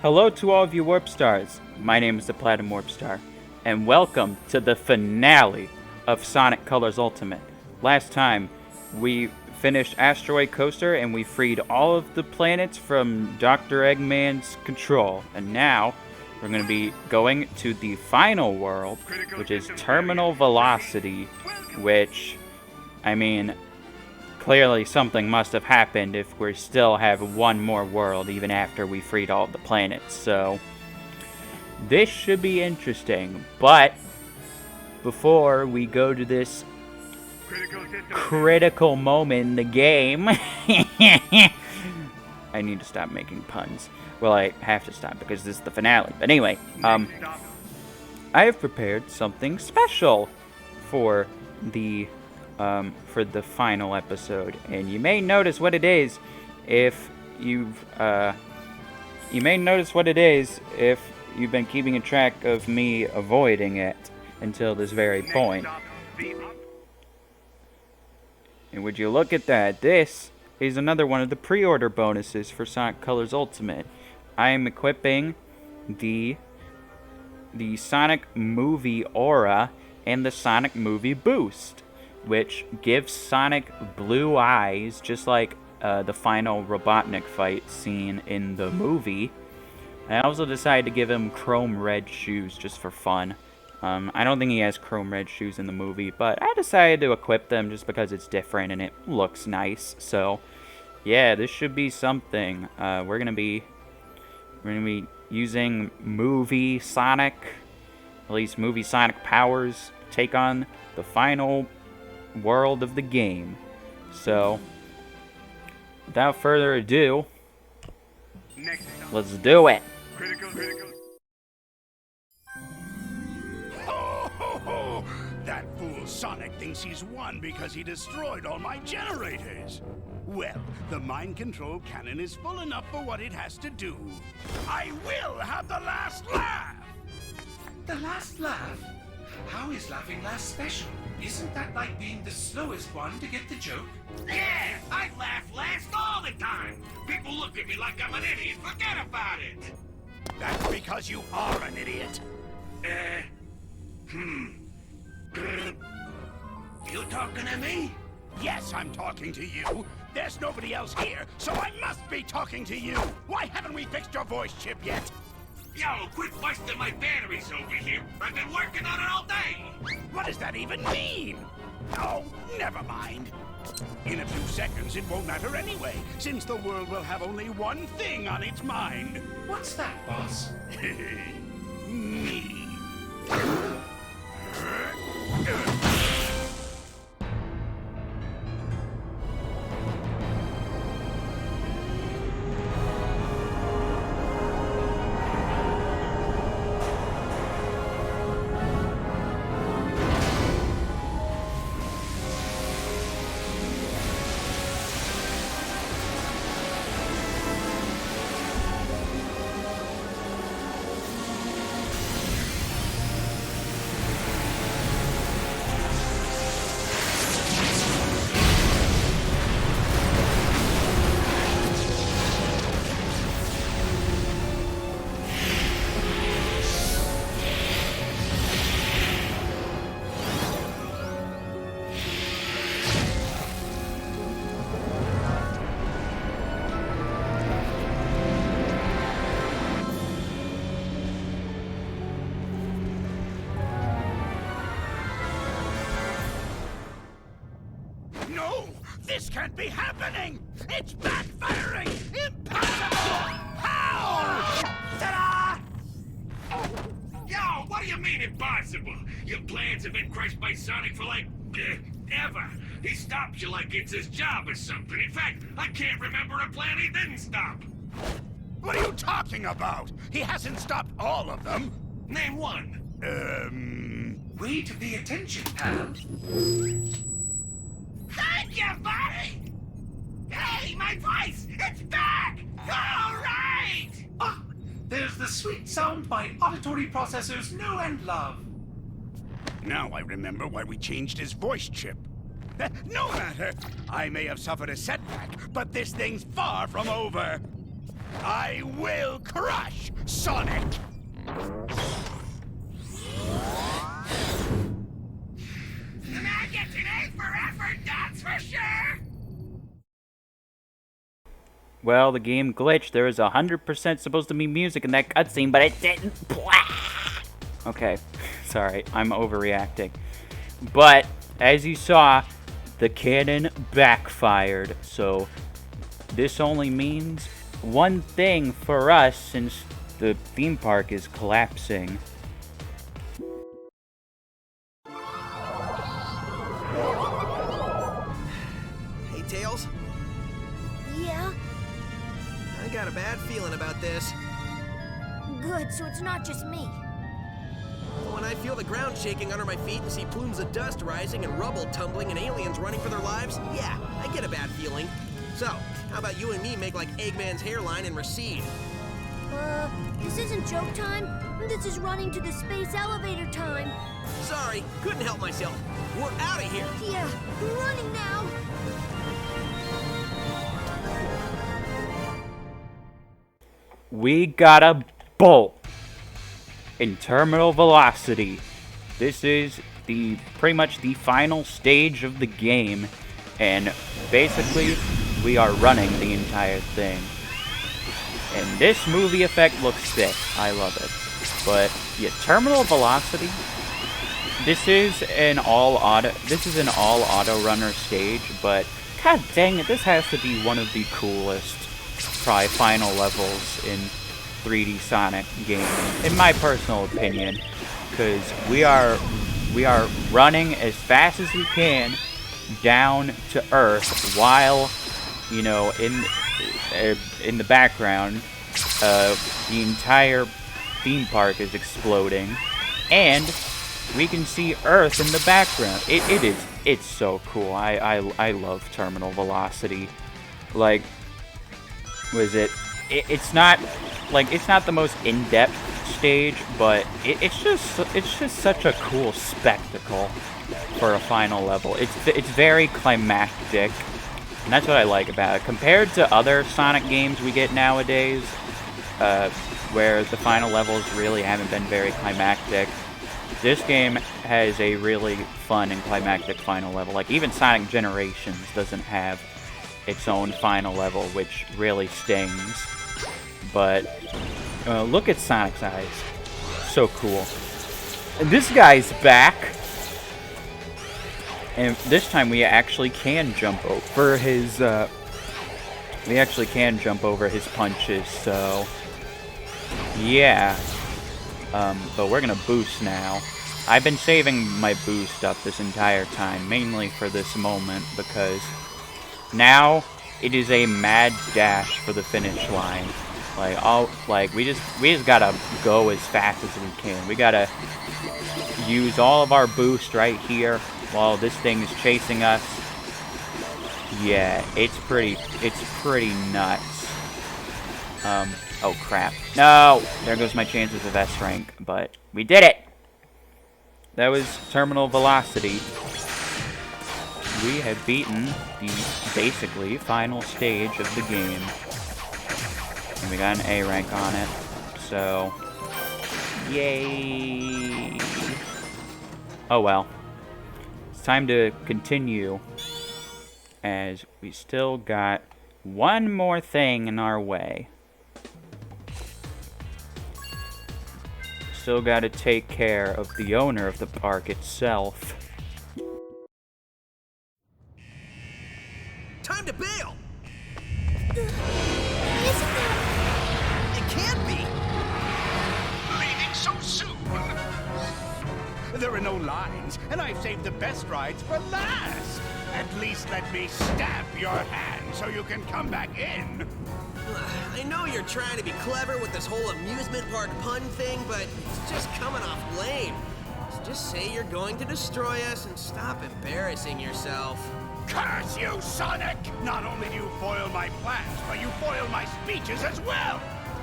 Hello to all of you Warp Stars. My name is the Platinum Warp Star, and welcome to the finale of Sonic Colors Ultimate. Last time, we finished Asteroid Coaster and we freed all of the planets from Dr. Eggman's control. And now, we're going to be going to the final world, which is Terminal Velocity, which, clearly something must have happened if we still have one more world even after we freed all the planets. So this should be interesting. But before we go to this critical moment in the game, I need to stop making puns. Well, I have to stop because this is the finale. But anyway, I have prepared something special for the final episode, and you may notice what it is if you've been keeping a track of me avoiding it until this very point. And would you look at that? This is another one of the pre-order bonuses for Sonic Colors Ultimate. I am equipping the Sonic Movie Aura and the Sonic Movie Boost, which gives Sonic blue eyes, just like the final Robotnik fight scene in the movie. I also decided to give him chrome red shoes just for fun. I don't think he has chrome red shoes in the movie, but I decided to equip them just because it's different and it looks nice. So, yeah, this should be something. We're gonna be using movie Sonic, at least movie Sonic powers, take on the final world of the game. So, without further ado, let's do it. Ho! That fool Sonic thinks he's won because he destroyed all my generators. Well, the mind control cannon is full enough for what it has to do. I will have the last laugh! The last laugh? How is laughing last special? Isn't that like being the slowest one to get the joke? Yeah, I laugh last all the time. People look at me like I'm an idiot. Forget about it. That's because you are an idiot. You talking to me? Yes, I'm talking to you. There's nobody else here, so I must be talking to you. Why haven't we fixed your voice chip yet? Yo, quit busting my batteries over here. I've been working on it all day. What does that even mean? Oh, never mind. In a few seconds, it won't matter anyway, since the world will have only one thing on its mind. What's that, boss? Me. No! This can't be happening! It's backfiring! Impossible! How? Ta-da! Yo, what do you mean impossible? Your plans have been crushed by Sonic for ever. He stops you like it's his job or something. In fact, I can't remember a plan he didn't stop. What are you talking about? He hasn't stopped all of them. Name one. Way to pay attention, pal. Thank you, buddy! Hey, my voice! It's back! All right! Ah, there's the sweet sound my auditory processors know and love. Now I remember why we changed his voice chip. No matter. I may have suffered a setback, but this thing's far from over. I will crush Sonic! The man gets an A for effort, that's for sure! Well, the game glitched. There was 100% supposed to be music in that cutscene, but it didn't. Okay, sorry, I'm overreacting. But, as you saw, the cannon backfired. So, this only means one thing for us since the theme park is collapsing. Hey, Tails. Yeah? I got a bad feeling about this. Good, so it's not just me. When I feel the ground shaking under my feet and see plumes of dust rising and rubble tumbling and aliens running for their lives, yeah, I get a bad feeling. So, how about you and me make like Eggman's hairline and recede? This isn't joke time. This is running to the space elevator time. Sorry, couldn't help myself. We're out of here. Yeah, we're running now. We got a bolt in terminal velocity. This is pretty much the final stage of the game, and basically we are running the entire thing. And this movie effect looks sick. I love it. But yeah, terminal velocity. This is an all auto runner stage, but god dang it, this has to be one of the coolest probably final levels in 3D Sonic game, in my personal opinion, because we are running as fast as we can down to Earth while, you know, in the background, the entire theme park is exploding, and we can see Earth in the background. It's so cool. I love terminal velocity. Like, it's not the most in-depth stage, but it's just such a cool spectacle for a final level. It's very climactic, and that's what I like about it. Compared to other Sonic games we get nowadays, where the final levels really haven't been very climactic, this game has a really fun and climactic final level. Like, even Sonic Generations doesn't have its own final level, which really stings. But look at Sonic's eyes. So cool. And this guy's back. And this time we actually can jump over his punches, so yeah. But we're gonna boost now. I've been saving my boost up this entire time, mainly for this moment, because now it is a mad dash for the finish line. We just gotta go as fast as we can. We gotta use all of our boost right here while this thing is chasing us. Yeah, it's pretty nuts. Oh crap. No! There goes my chances of S rank, but we did it! That was terminal velocity. We have beaten the, basically, final stage of the game. And we got an A rank on it. So, yay! Oh well. It's time to continue, as we still got one more thing in our way. Still got to take care of the owner of the park itself. Time to bail! Isn't there? It can't be! Leaving so soon? There are no lines, and I've saved the best rides for last. At least let me stamp your hand so you can come back in. I know you're trying to be clever with this whole amusement park pun thing, but it's just coming off lame. So just say you're going to destroy us and stop embarrassing yourself. Curse you, Sonic! Not only do you foil my plans, but you foil my speeches as well!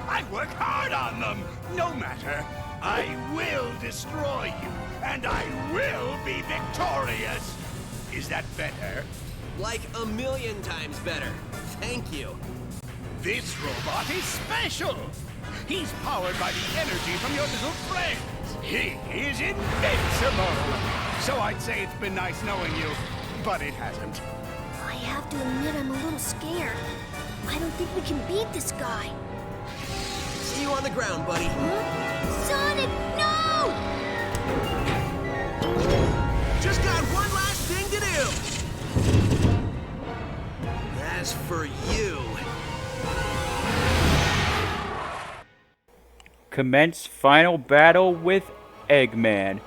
I work hard on them! No matter, I will destroy you, and I will be victorious! Is that better? Like a million times better. Thank you. This robot is special. He's powered by the energy from your little friends. He is invincible. So I'd say it's been nice knowing you, but it hasn't. I have to admit I'm a little scared. I don't think we can beat this guy. See you on the ground, buddy. Huh? Sonic, no! Just got one last thing to do. As for you... Commence final battle with Eggman.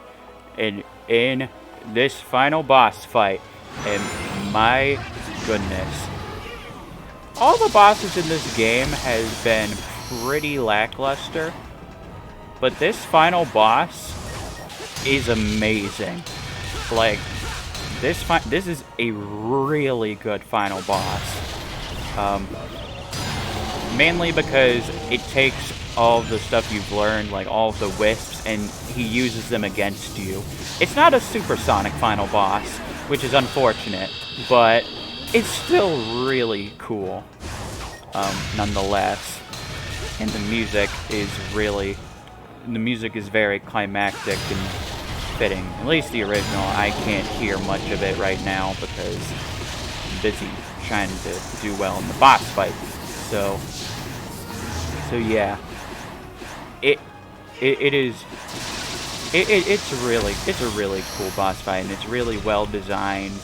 And in this final boss fight, and my goodness, all the bosses in this game has been pretty lackluster, but this final boss is amazing. Like, this is a really good final boss. Mainly because it takes all of the stuff you've learned, like all of the wisps, and he uses them against you. It's not a supersonic final boss, which is unfortunate, but it's still really cool, nonetheless. And the music is very climactic and fitting. At least the original. I can't hear much of it right now because I'm busy trying to do well in the boss fight. So yeah. It's a really cool boss fight, and it's really well designed.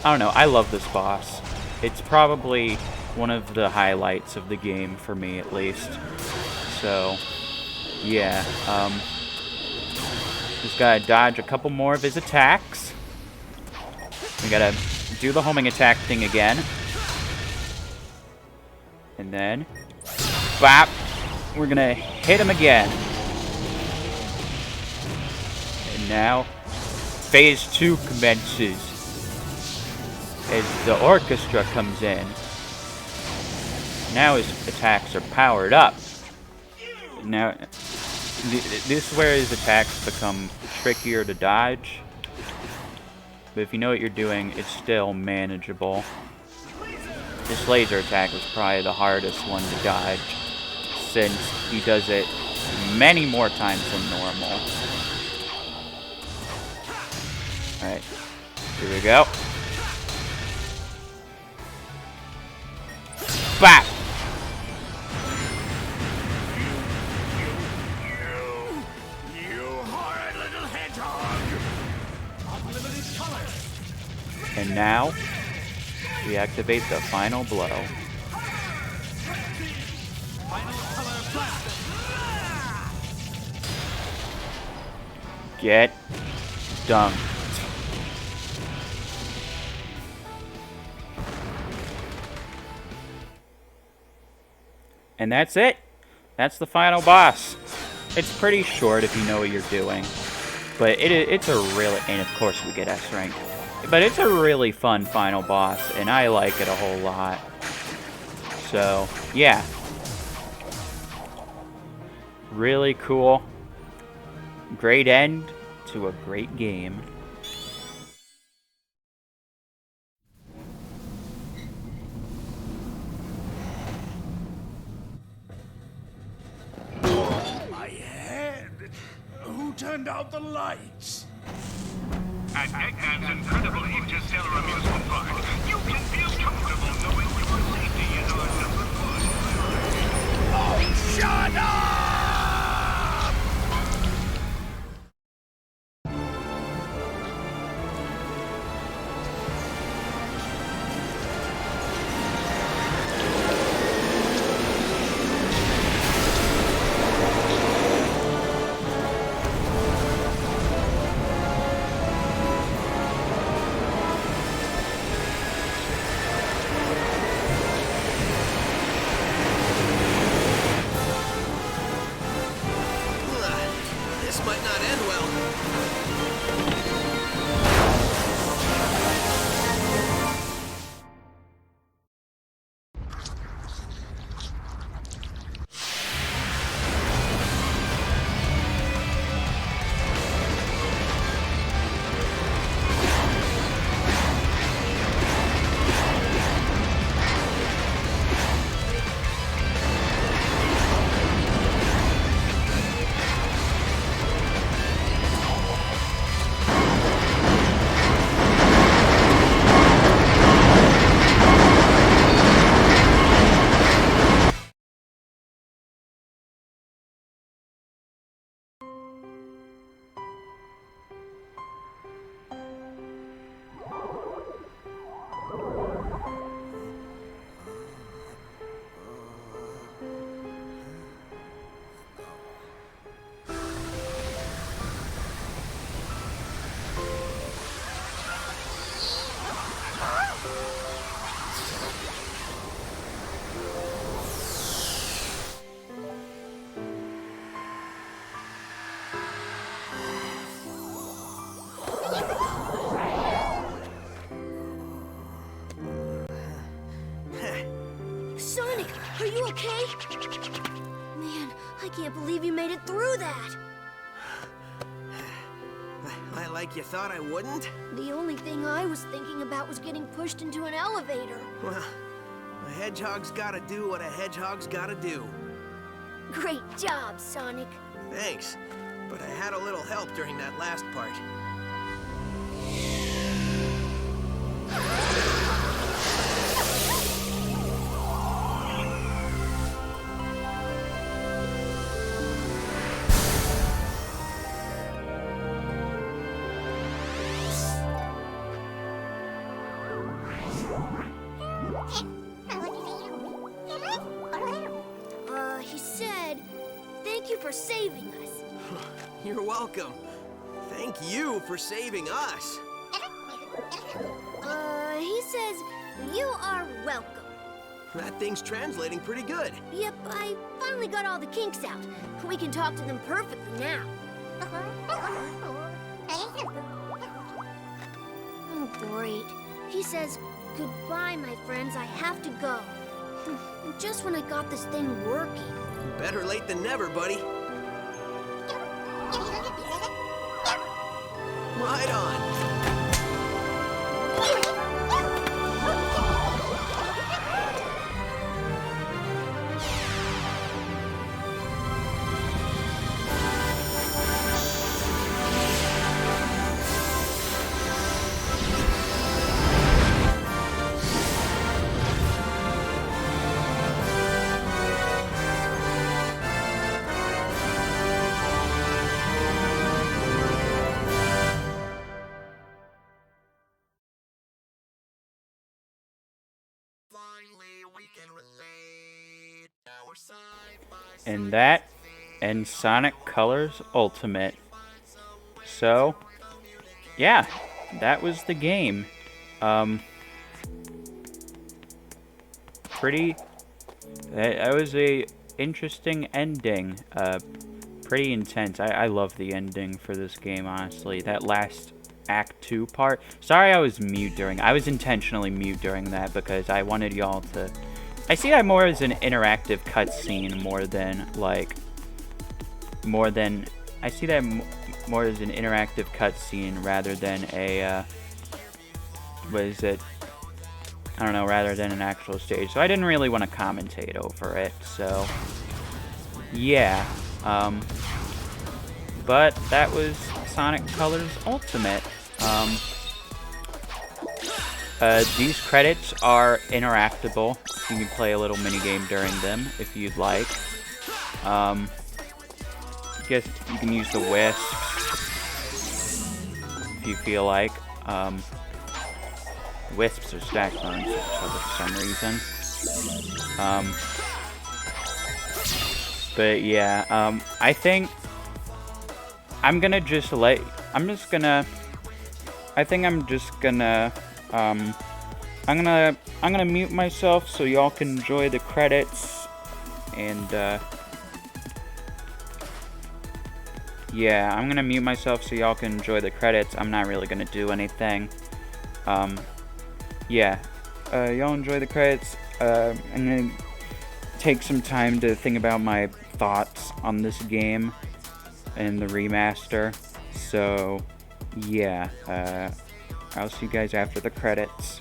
I don't know, I love this boss. It's probably one of the highlights of the game for me, at least. So yeah, just gotta dodge a couple more of his attacks. We gotta do the homing attack thing again. And then bap! We're gonna hit him again. And now, phase 2 commences. As the orchestra comes in. Now his attacks are powered up. Now, this is where his attacks become trickier to dodge. But if you know what you're doing, it's still manageable. This laser attack was probably the hardest one to dodge, since he does it many more times than normal. Alright, here we go. Bap! You horrid little hedgehog! Unlimited color! And now, we activate the final blow. Get dunked. And that's it. That's the final boss. It's pretty short if you know what you're doing. But it's a really... And of course we get S rank. But it's a really fun final boss, and I like it a whole lot. So, yeah. Really cool. Great end to a great game. My head! Who turned out the lights? At Eggman's incredible interstellar amusement park, you can feel comfortable knowing your safety is our number one. Oh, shut up! believe you made it through that. Like you thought I wouldn't? The only thing I was thinking about was getting pushed into an elevator. Well, a hedgehog's gotta do what a hedgehog's gotta do. Great job, Sonic. Thanks, but I had a little help during that last part. He said, thank you for saving us. You're welcome. Thank you for saving us. He says, you are welcome. That thing's translating pretty good. Yep, I finally got all the kinks out. We can talk to them perfectly now. Oh, great. He says, goodbye, my friends, I have to go. Just when I got this thing working. Better late than never, buddy. Right on. And that ends Sonic Colors Ultimate. So, yeah, that was the game. That was a interesting ending. Pretty intense. I love the ending for this game, honestly. That last Act 2 part. Sorry I was mute during. I was intentionally mute during that because I wanted y'all to. I see that more as an interactive cutscene more than I see that more as an interactive cutscene rather than a rather than an actual stage. So I didn't really want to commentate over it. So yeah, but that was Sonic Colors Ultimate. These credits are interactable. You can play a little minigame during them if you'd like. I guess you can use the wisps if you feel like. Wisps are stacked on each other for some reason. But yeah, I think I'm gonna mute myself so y'all can enjoy the credits, and yeah, I'm gonna mute myself so y'all can enjoy the credits. I'm not really gonna do anything. Yeah, y'all enjoy the credits. I'm gonna take some time to think about my thoughts on this game and the remaster. So yeah, I'll see you guys after the credits.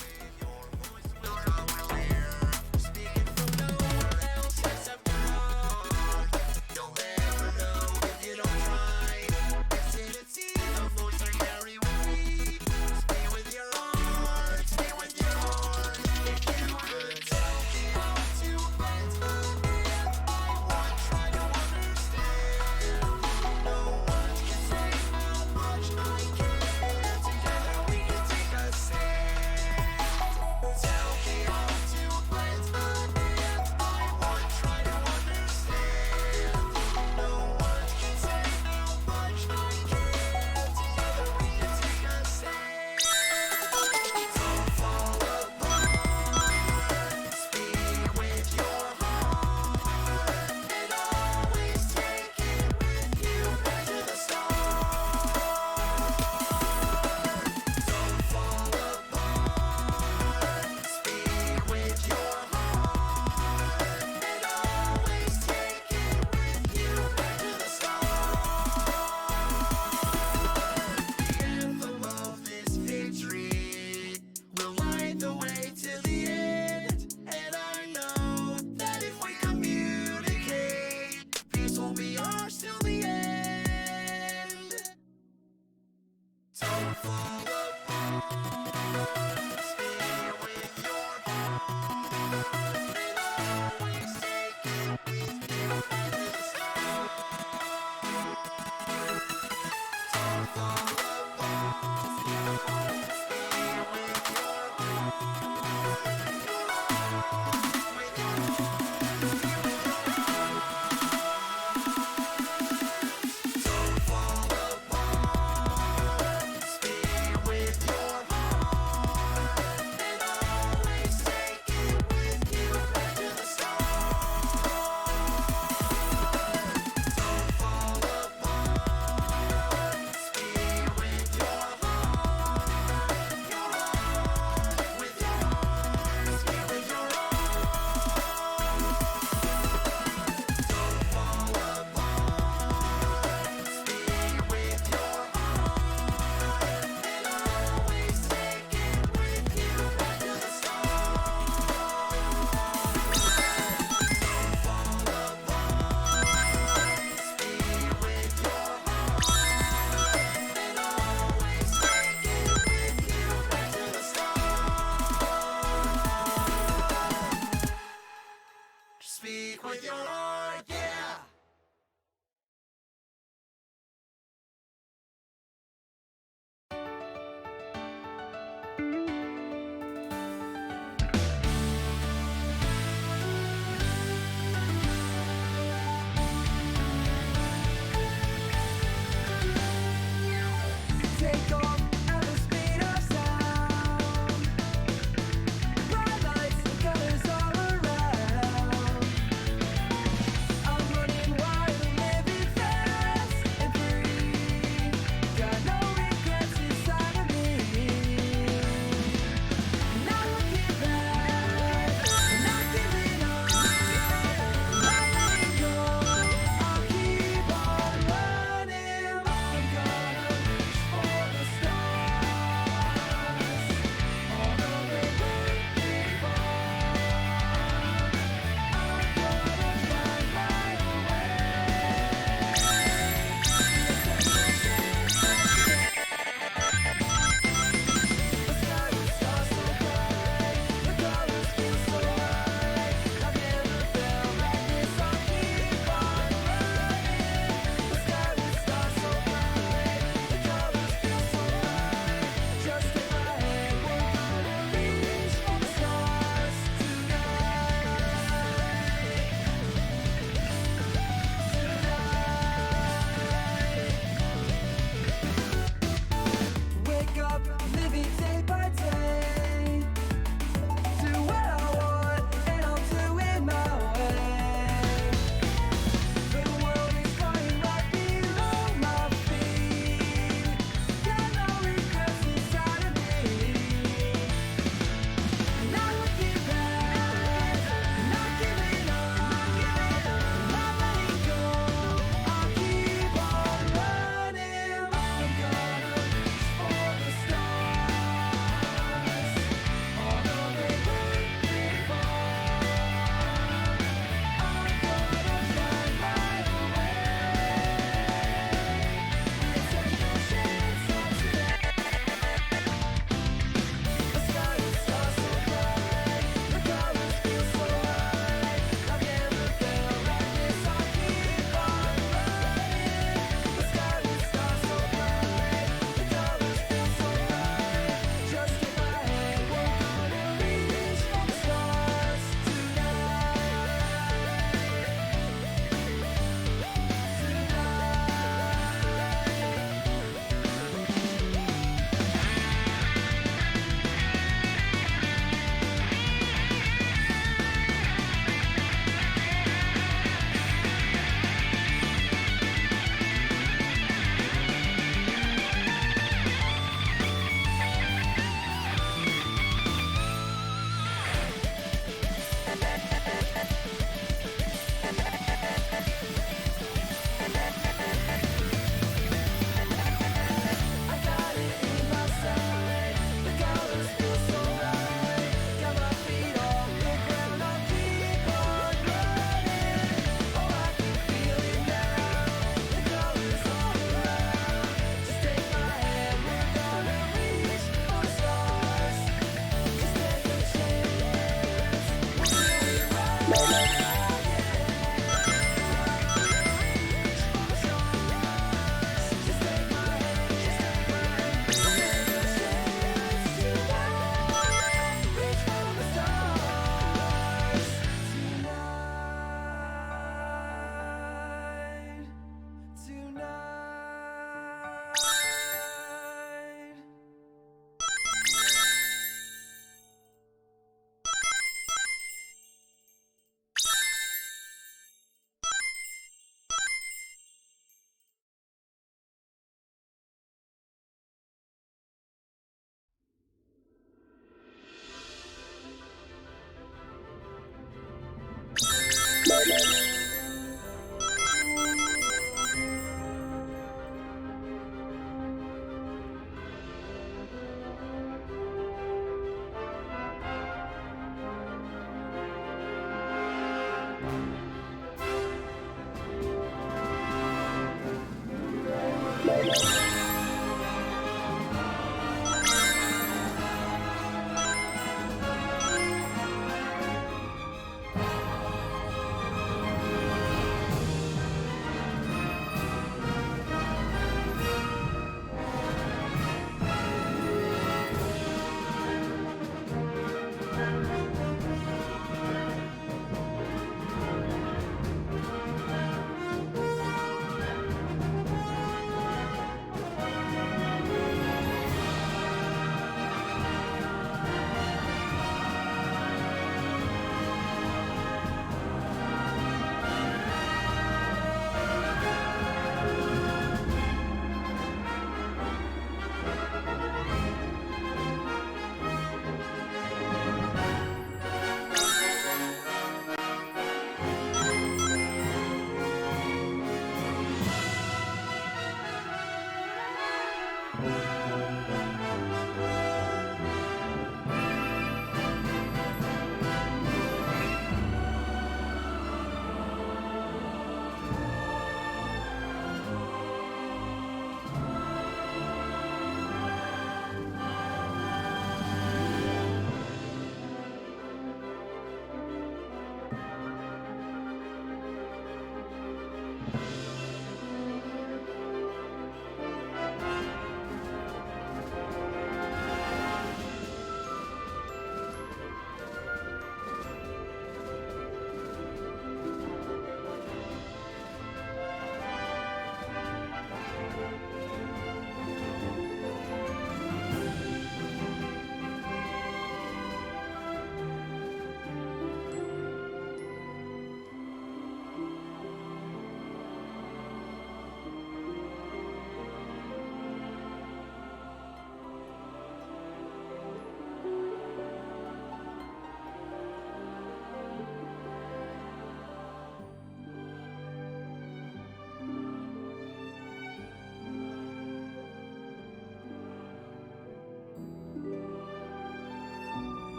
won't be ours till the end. Don't fall apart. Stay with your heart and always take it with you from the start. Don't fall apart. Stay with your heart. With your heart.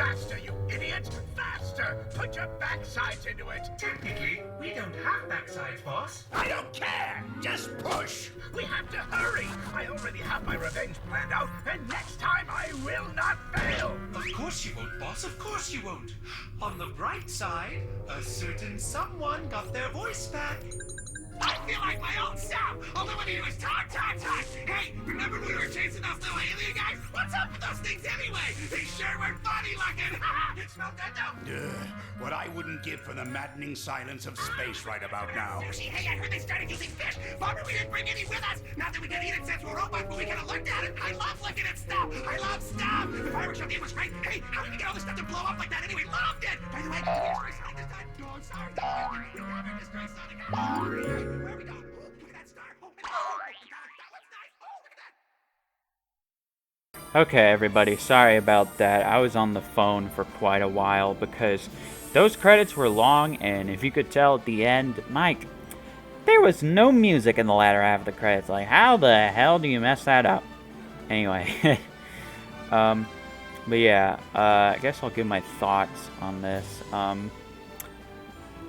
Faster, you idiot! Faster! Put your backsides into it! Technically, we don't have backsides, boss. I don't care! Just push! We have to hurry! I already have my revenge planned out, and next time I will not fail! Of course you won't, boss. Of course you won't. On the bright side, a certain someone got their voice back. I feel like my old self! All I want to do is talk! Hey, remember when we were chasing those little alien guys? What's up with those things anyway? They sure were funny looking! Smell good though? Ugh, what I wouldn't give for the maddening silence of space right about now. Sushi, hey, I heard they started using fish! Bummer we didn't bring any with us! Not that we can eat it since we're robots, but we could have looked at it! I love looking at stuff! I love stuff! The fireworks show game was great! Hey, how did we get all this stuff to blow up like that anyway? Loved it! By the way, did we destroy Sonic this time? No, I'm sorry. We never destroy Sonic! Where are we going? Look at that star! Oh my God, that looks nice! Oh, look at that! Okay, everybody, sorry about that. I was on the phone for quite a while because those credits were long, and if you could tell at the end, Mike, there was no music in the latter half of the credits. Like, how the hell do you mess that up? Anyway, but yeah, I guess I'll give my thoughts on this.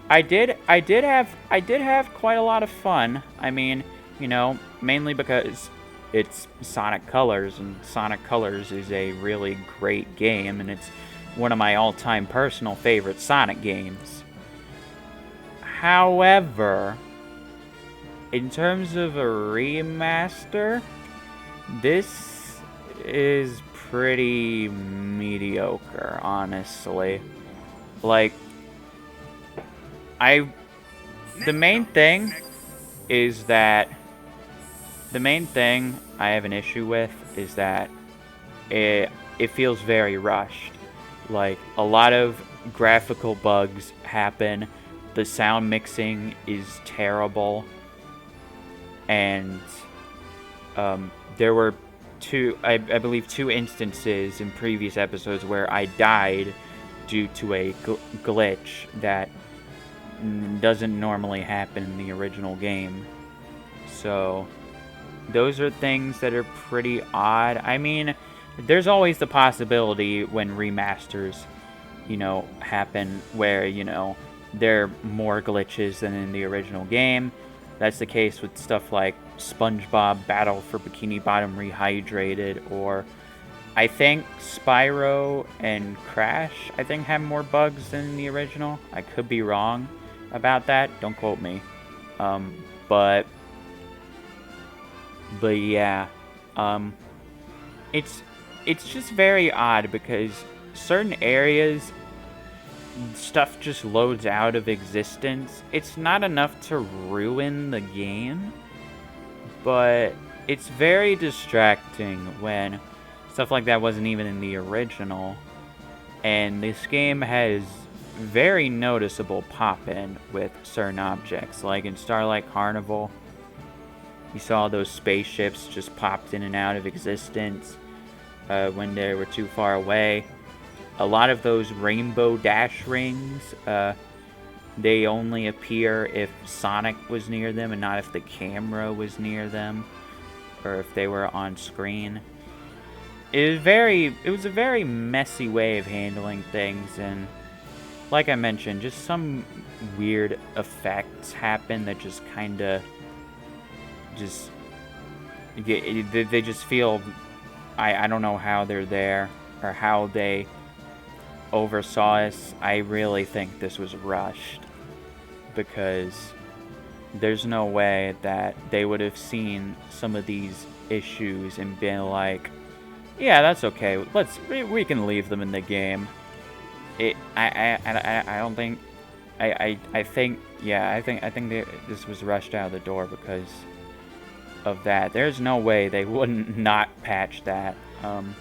I did have quite a lot of fun. I mean, you know, mainly because it's Sonic Colors, and Sonic Colors is a really great game, and it's one of my all-time personal favorite Sonic games. However, in terms of a remaster, this is pretty mediocre, honestly. Like, the main thing I have an issue with is that it feels very rushed. Like, a lot of graphical bugs happen, the sound mixing is terrible, and there were I believe two instances in previous episodes where I died due to a glitch that doesn't normally happen in the original game. So those are things that are pretty odd. I mean, there's always the possibility when remasters, you know, happen where, you know, there are more glitches than in the original game. That's the case with stuff like SpongeBob Battle for Bikini Bottom Rehydrated, or I think Spyro and Crash, I think, have more bugs than in the original. I could be wrong about that. Don't quote me. But yeah, it's just very odd because certain areas, stuff just loads out of existence. It's not enough to ruin the game, but it's very distracting when stuff like that wasn't even in the original. And this game has very noticeable pop-in with certain objects, like in Starlight Carnival. You saw those spaceships just popped in and out of existence when they were too far away. A lot of those rainbow dash rings, they only appear if Sonic was near them and not if the camera was near them, or if they were on screen. It was a very messy way of handling things, and like I mentioned, just some weird effects happen that just kinda they just feel, I don't know how they're there or how they oversaw us. I really think this was rushed, because there's no way that they would have seen some of these issues and been like, yeah, that's okay, we can leave them in the game. I don't think, I think this was rushed out of the door because of that. There's no way they wouldn't not patch that. And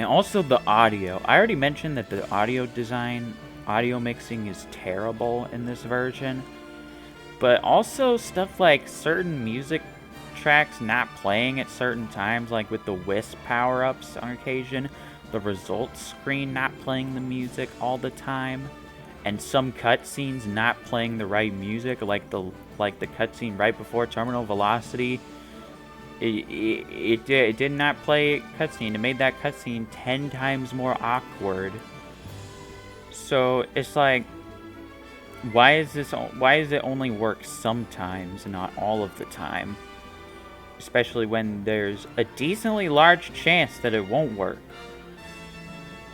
also the audio. I already mentioned that the audio mixing is terrible in this version. But also stuff like certain music tracks not playing at certain times, like with the Wisp power-ups on occasion. The results screen not playing the music all the time. And some cutscenes not playing the right music, like the cutscene right before Terminal Velocity. it did not play cutscene. It made that cutscene 10 times more awkward. So it's like, why is it only work sometimes, not all of the time? Especially when there's a decently large chance that it won't work.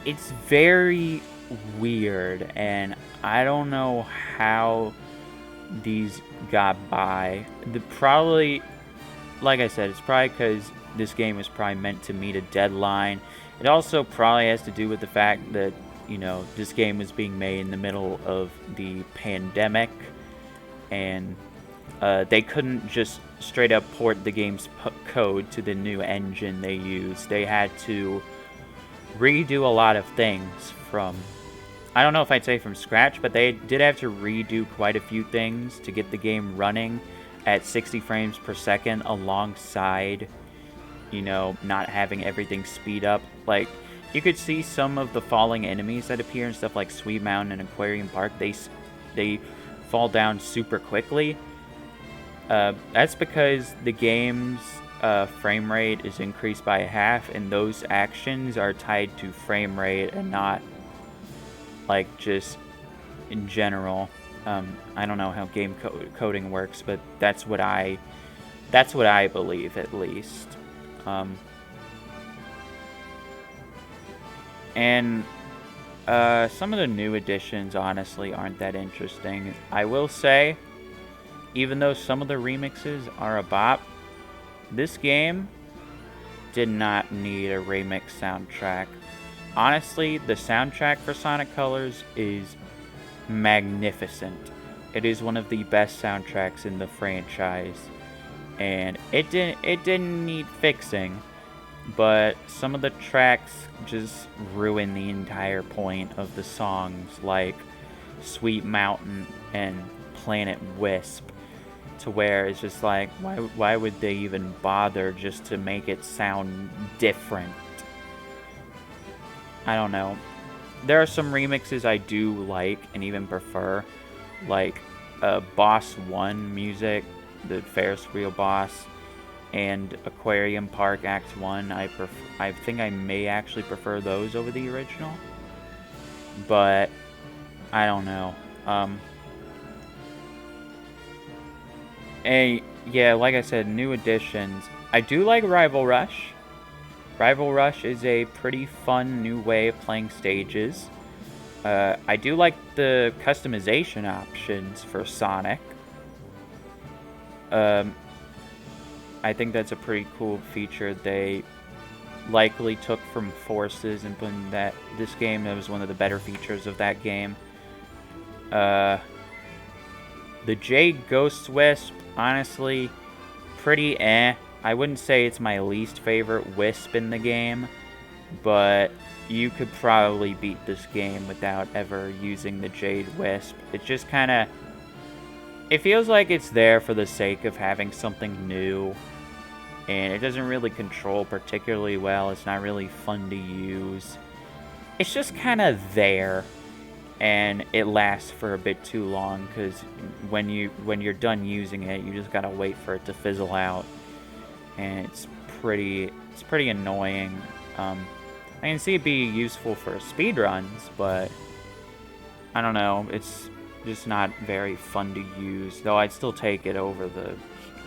It's very weird, and I don't know how these got by. Probably, like I said, it's probably because this game was probably meant to meet a deadline. It also probably has to do with the fact that, you know, this game was being made in the middle of the pandemic, and they couldn't just straight up port the game's code to the new engine they used. They had to redo a lot of things from, I don't know if I'd say from scratch, but they did have to redo quite a few things to get the game running at 60 frames per second alongside, you know, not having everything speed up. Like, you could see some of the falling enemies that appear in stuff like Sweet Mountain and Aquarium Park. They fall down super quickly. That's because the game's frame rate is increased by half, and those actions are tied to frame rate and not like just in general. I don't know how game coding works, but that's what I believe, at least. And some of the new additions honestly aren't that interesting. I will say, even though some of the remixes are a bop, this game did not need a remix soundtrack. Honestly, the soundtrack for Sonic Colors is magnificent. It is one of the best soundtracks in the franchise, and it didn't need fixing, but some of the tracks just ruin the entire point of the songs, like Sweet Mountain and Planet Wisp, to where it's just like, why would they even bother just to make it sound different? I don't know. There are some remixes I do like and even prefer, like Boss 1 music, the Ferris wheel boss, and Aquarium Park Act 1. I think I may actually prefer those over the original, but I don't know. Yeah, like I said, new additions. I do like Rival Rush. Rival Rush is a pretty fun new way of playing stages. I do like the customization options for Sonic. I think that's a pretty cool feature they likely took from Forces and put in this game. That was one of the better features of that game. The Jade Ghost Wisp, honestly, pretty eh. I wouldn't say it's my least favorite Wisp in the game, but you could probably beat this game without ever using the Jade Wisp. It just kind of, it feels like it's there for the sake of having something new, and it doesn't really control particularly well. It's not really fun to use. It's just kind of there, and it lasts for a bit too long, because when you're done using it, you just gotta wait for it to fizzle out, and it's pretty annoying. I can see it being useful for speedruns, but I don't know, it's just not very fun to use, though I'd still take it over the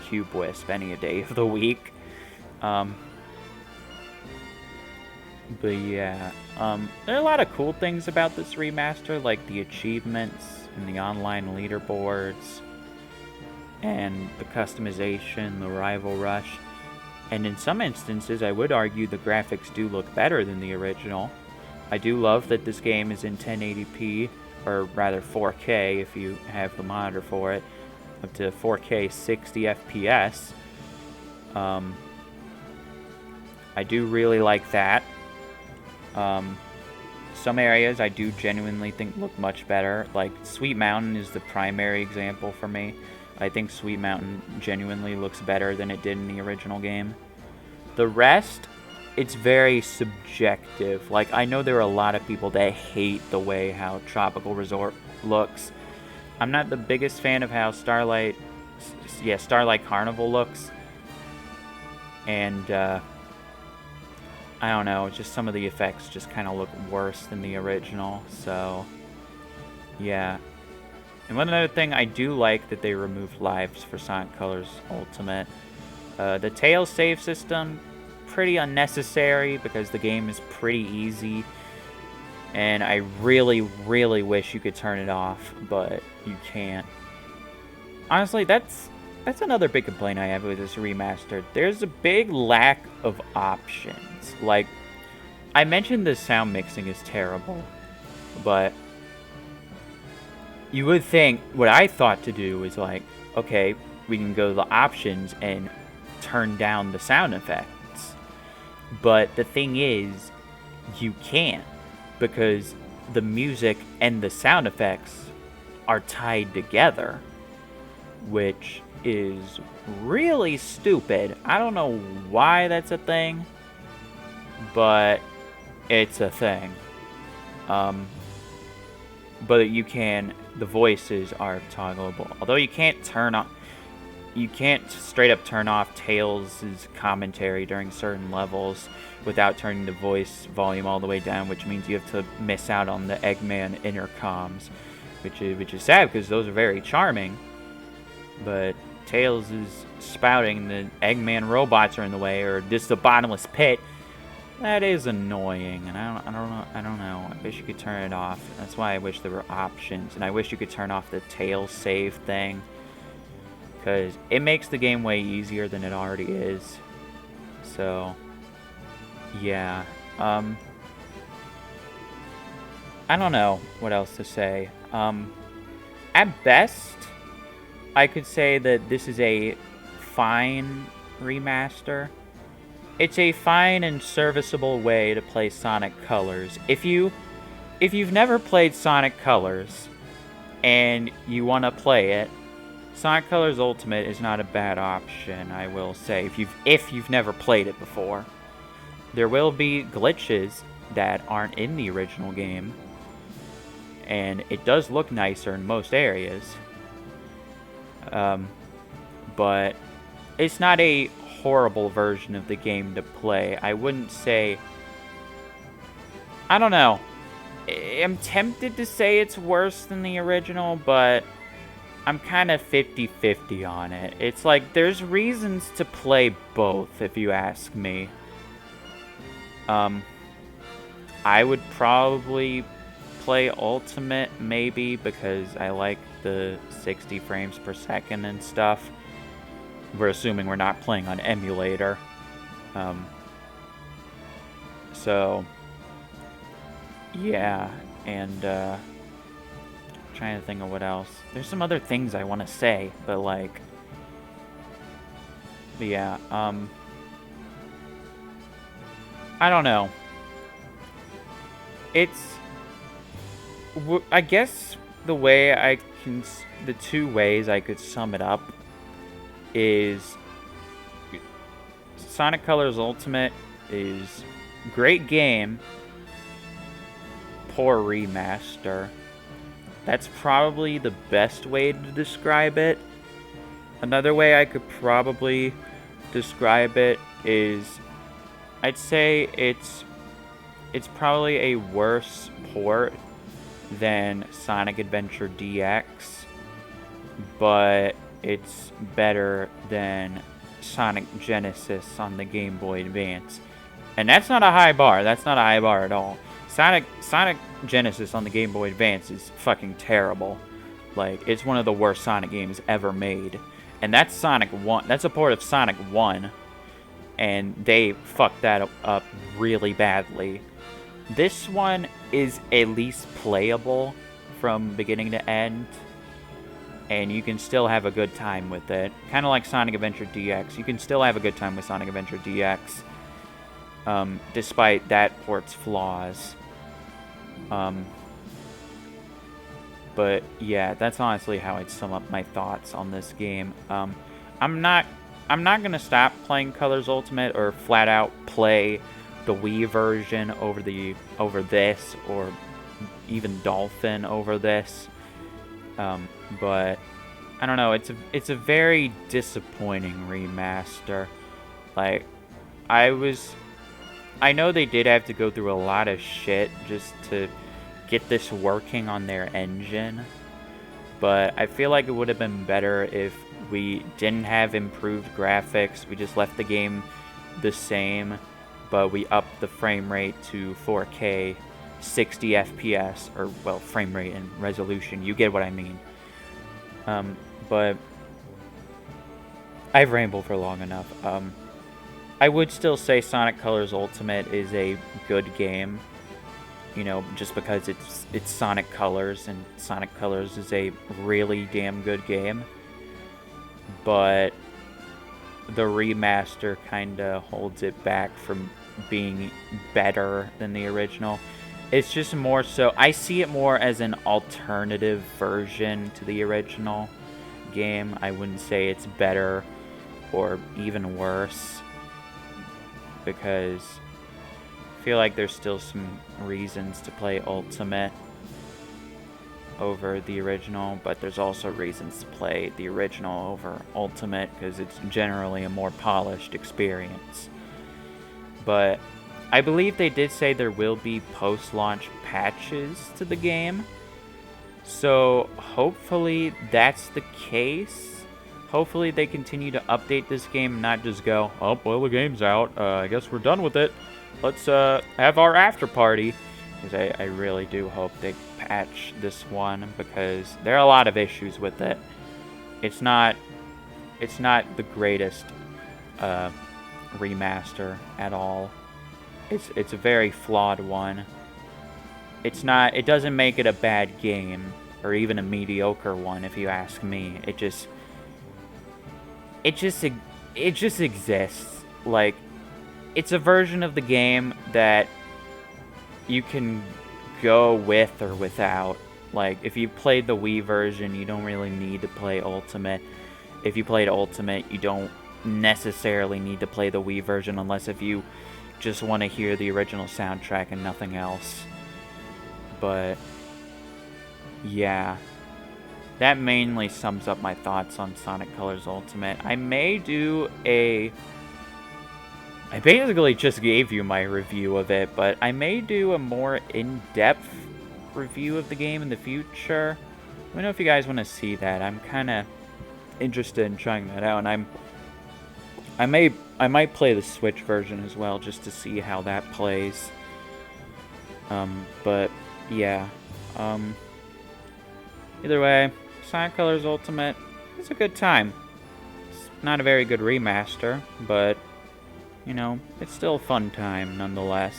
Cube Wisp any day of the week. But yeah, there are a lot of cool things about this remaster, like the achievements and the online leaderboards, and the customization, the Rival Rush. And in some instances, I would argue the graphics do look better than the original. I do love that this game is in 1080p, or rather 4K if you have the monitor for it, up to 4K 60 FPS. I do really like that. Some areas I do genuinely think look much better. Like Sweet Mountain is the primary example for me. I think Sweet Mountain genuinely looks better than it did in the original game. The rest, it's very subjective. Like, I know there are a lot of people that hate the way how Tropical Resort looks. I'm not the biggest fan of how Starlight Carnival looks. And, I don't know, just some of the effects just kind of look worse than the original, so, yeah. And one other thing, I do like that they removed lives for Sonic Colors Ultimate. The Tails save system, pretty unnecessary because the game is pretty easy. And I really, really wish you could turn it off, but you can't. Honestly, that's another big complaint I have with this remastered. There's a big lack of options. Like, I mentioned the sound mixing is terrible, but you would think, what I thought to do is like, okay, we can go to the options and turn down the sound effects. But the thing is, you can't, because the music and the sound effects are tied together, which is really stupid. I don't know why that's a thing, but it's a thing. But you can, the voices are toggleable. Although you can't straight up turn off Tails' commentary during certain levels without turning the voice volume all the way down, which means you have to miss out on the Eggman intercoms, which is sad because those are very charming. But Tails is spouting the Eggman robots are in the way, or this is the bottomless pit. That is annoying, and I don't know. I wish you could turn it off. That's why I wish there were options, and I wish you could turn off the Tails save thing, because it makes the game way easier than it already is. So, yeah. I don't know what else to say. At best, I could say that this is a fine remaster. It's a fine and serviceable way to play Sonic Colors. If you've never played Sonic Colors and you want to play it, Sonic Colors Ultimate is not a bad option, I will say, if you've never played it before. There will be glitches that aren't in the original game, and it does look nicer in most areas. But it's not a horrible version of the game to play. I wouldn't say... I don't know. I'm tempted to say it's worse than the original, but I'm kind of 50-50 on it. It's like, there's reasons to play both, if you ask me. I would probably play Ultimate, maybe, because I like the 60 frames per second and stuff. We're assuming we're not playing on emulator. So, yeah, and, trying to think of what else. There's some other things I want to say, but, like, yeah, I don't know. I guess the two ways I could sum it up is Sonic Colors Ultimate is great game, poor remaster. That's probably the best way to describe it. Another way I could probably describe it is, I'd say it's probably a worse port than Sonic Adventure DX, but it's better than Sonic Genesis on the Game Boy Advance. And that's not a high bar. That's not a high bar at all. Sonic Genesis on the Game Boy Advance is fucking terrible. Like, it's one of the worst Sonic games ever made. And that's Sonic 1. That's a port of Sonic 1. And they fucked that up really badly. This one is at least playable from beginning to end. And you can still have a good time with it. Kind of like Sonic Adventure DX. You can still have a good time with Sonic Adventure DX. Despite that port's flaws. But yeah, that's honestly how I'd sum up my thoughts on this game. I'm not gonna stop playing Colors Ultimate or flat out play the Wii version over this, or even Dolphin over this. But I don't know. It's a very disappointing remaster. Like, I know they did have to go through a lot of shit just to get this working on their engine, but I feel like it would have been better if we didn't have improved graphics. We just left the game the same, but we upped the frame rate to 4K, 60 FPS, or, well, frame rate and resolution. You get what I mean. But I've rambled for long enough. I would still say Sonic Colors Ultimate is a good game, you know, just because it's Sonic Colors, and Sonic Colors is a really damn good game. But the remaster kind of holds it back from being better than the original. It's just more so, I see it more as an alternative version to the original game. I wouldn't say it's better or even worse, because I feel like there's still some reasons to play Ultimate over the original, but there's also reasons to play the original over Ultimate because it's generally a more polished experience. But I believe they did say there will be post-launch patches to the game, so hopefully that's the case. Hopefully they continue to update this game and not just go, oh, well, the game's out, I guess we're done with it. Let's have our after party. Because I really do hope they patch this one, because there are a lot of issues with it. It's not the greatest remaster at all. It's a very flawed one. It doesn't make it a bad game, or even a mediocre one, if you ask me. It just exists. Like, it's a version of the game that you can go with or without. Like, if you played the Wii version, you don't really need to play Ultimate. If you played Ultimate, you don't necessarily need to play the Wii version, unless if you just want to hear the original soundtrack and nothing else. But yeah, that mainly sums up my thoughts on Sonic Colors Ultimate. I basically just gave you my review of it, but I may do a more in-depth review of the game in the future. Let me know if you guys want to see that. I'm kind of interested in trying that out, and I might play the Switch version as well, just to see how that plays. But yeah, either way, Sonic Colors Ultimate, it's a good time. It's not a very good remaster, but you know, it's still a fun time nonetheless.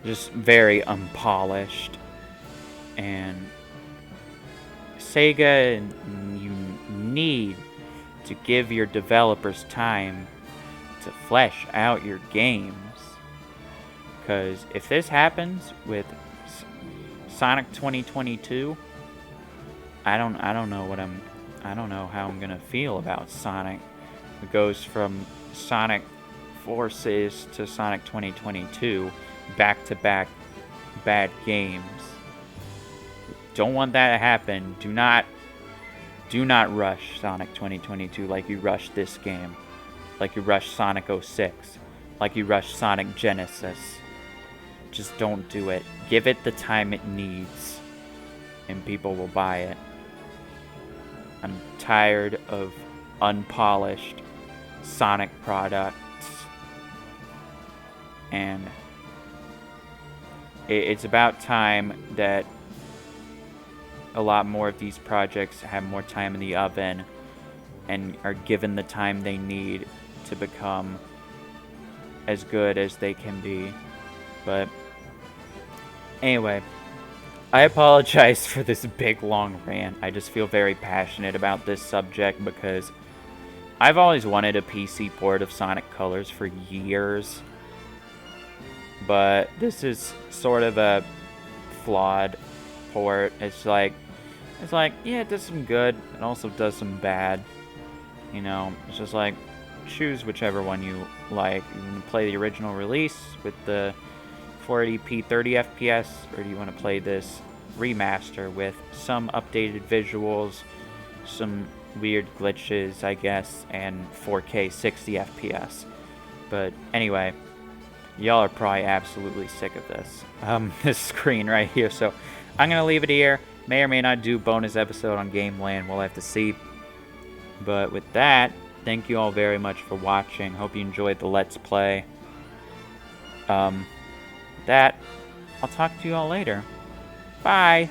Just very unpolished. And Sega, you need to give your developers time to flesh out your games. Because if this happens with Sonic 2022, I don't know how I'm gonna feel about Sonic. It goes from Sonic Forces to Sonic 2022, back-to-back bad games. Don't want that to happen. Do not rush Sonic 2022 like you rushed this game, like you rushed Sonic 06, like you rushed Sonic Genesis. Just don't do it. Give it the time it needs, and people will buy it. I'm tired of unpolished Sonic products. And it's about time that a lot more of these projects have more time in the oven and are given the time they need to become as good as they can be. But anyway, I apologize for this big long rant. I just feel very passionate about this subject because I've always wanted a PC port of Sonic Colors for years. But this is sort of a flawed port. It's like, yeah, it does some good. It also does some bad. You know, it's just like, choose whichever one you like. You want to play the original release with the 480p 30 FPS, or do you want to play this remaster with some updated visuals, some weird glitches, I guess, and 4K 60 FPS? But anyway, y'all are probably absolutely sick of this. This screen right here. So I'm going to leave it here. May or may not do bonus episode on Game Land. We'll have to see. But with that, thank you all very much for watching. Hope you enjoyed the Let's Play. I'll talk to you all later. Bye.